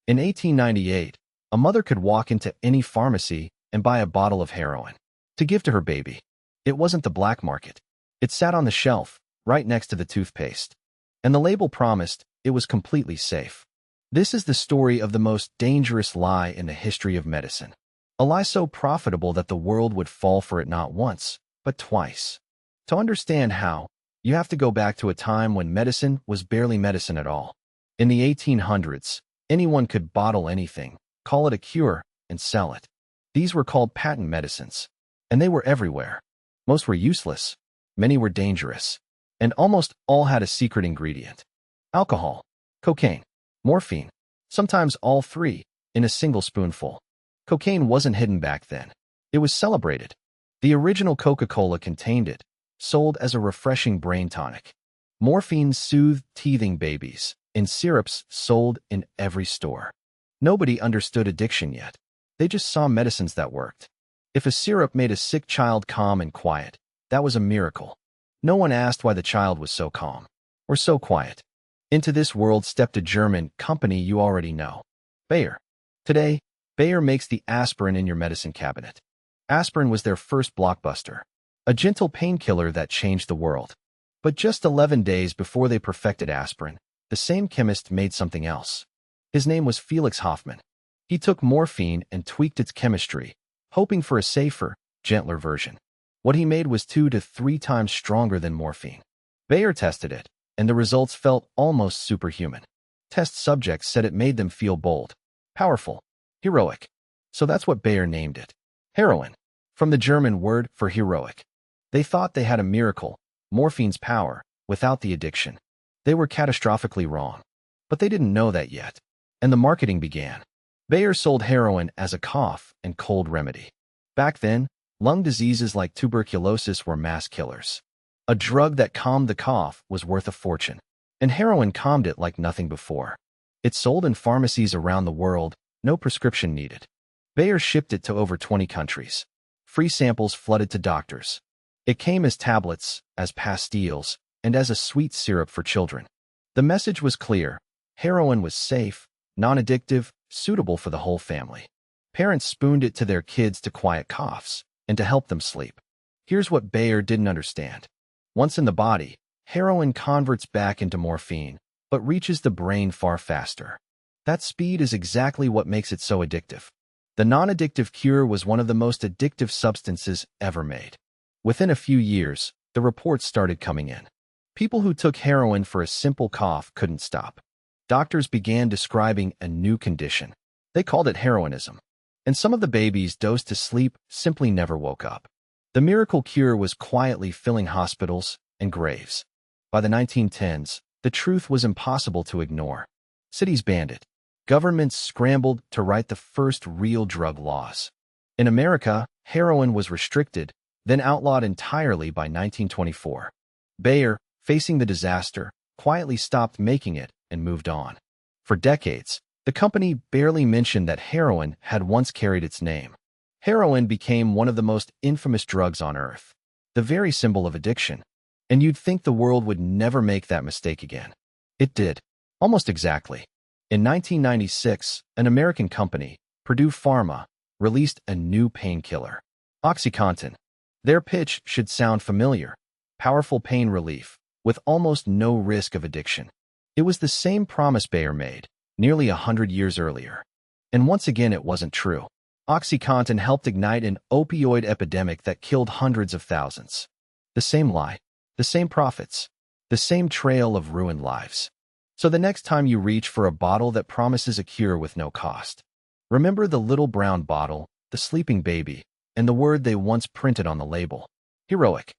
In 1898, a mother could walk into any pharmacy and buy a bottle of heroin to give to her baby. It wasn't the black market. It sat on the shelf, right next to the toothpaste. And the label promised it was completely safe. This is the story of the most dangerous lie in the history of medicine. A lie so profitable that the world would fall for it not once, but twice. To understand how, you have to go back to a time when medicine was barely medicine at all. In the 1800s, anyone could bottle anything, call it a cure, and sell it. These were called patent medicines, and they were everywhere. Most were useless, many were dangerous, and almost all had a secret ingredient. Alcohol, cocaine, morphine, sometimes all three, in a single spoonful. Cocaine wasn't hidden back then. It was celebrated. The original Coca-Cola contained it, sold as a refreshing brain tonic. Morphine soothed teething babies, in syrups sold in every store. Nobody understood addiction yet. They just saw medicines that worked. If a syrup made a sick child calm and quiet, that was a miracle. No one asked why the child was so calm, or so quiet. Into this world stepped a German company you already know, Bayer. Today, Bayer makes the aspirin in your medicine cabinet. Aspirin was their first blockbuster, a gentle painkiller that changed the world. But just 11 days before they perfected aspirin, the same chemist made something else. His name was Felix Hoffmann. He took morphine and tweaked its chemistry, hoping for a safer, gentler version. What he made was 2 to 3 times stronger than morphine. Bayer tested it, and the results felt almost superhuman. Test subjects said it made them feel bold, powerful, heroic. So that's what Bayer named it. Heroin, from the German word for heroic. They thought they had a miracle, morphine's power, without the addiction. They were catastrophically wrong. But they didn't know that yet. And the marketing began. Bayer sold heroin as a cough and cold remedy. Back then, lung diseases like tuberculosis were mass killers. A drug that calmed the cough was worth a fortune. And heroin calmed it like nothing before. It sold in pharmacies around the world, no prescription needed. Bayer shipped it to over 20 countries. Free samples flooded to doctors. It came as tablets, as pastilles, and as a sweet syrup for children. The message was clear. Heroin was safe, non-addictive, suitable for the whole family. Parents spooned it to their kids to quiet coughs and to help them sleep. Here's what Bayer didn't understand. Once in the body, heroin converts back into morphine, but reaches the brain far faster. That speed is exactly what makes it so addictive. The non-addictive cure was one of the most addictive substances ever made. Within a few years, the reports started coming in. People who took heroin for a simple cough couldn't stop. Doctors began describing a new condition. They called it heroinism. And some of the babies dosed to sleep simply never woke up. The miracle cure was quietly filling hospitals and graves. By the 1910s, the truth was impossible to ignore. Cities banned it. Governments scrambled to write the first real drug laws. In America, heroin was restricted, then outlawed entirely by 1924. Bayer, facing the disaster, quietly stopped making it and moved on. For decades, the company barely mentioned that heroin had once carried its name. Heroin became one of the most infamous drugs on earth, the very symbol of addiction. And you'd think the world would never make that mistake again. It did, almost exactly. In 1996, an American company, Purdue Pharma, released a new painkiller, OxyContin. Their pitch should sound familiar. Powerful pain relief, with almost no risk of addiction. It was the same promise Bayer made, nearly 100 years earlier. And once again it wasn't true. OxyContin helped ignite an opioid epidemic that killed hundreds of thousands. The same lie, the same profits, the same trail of ruined lives. So the next time you reach for a bottle that promises a cure with no cost, remember the little brown bottle, the sleeping baby, and the word they once printed on the label: heroic.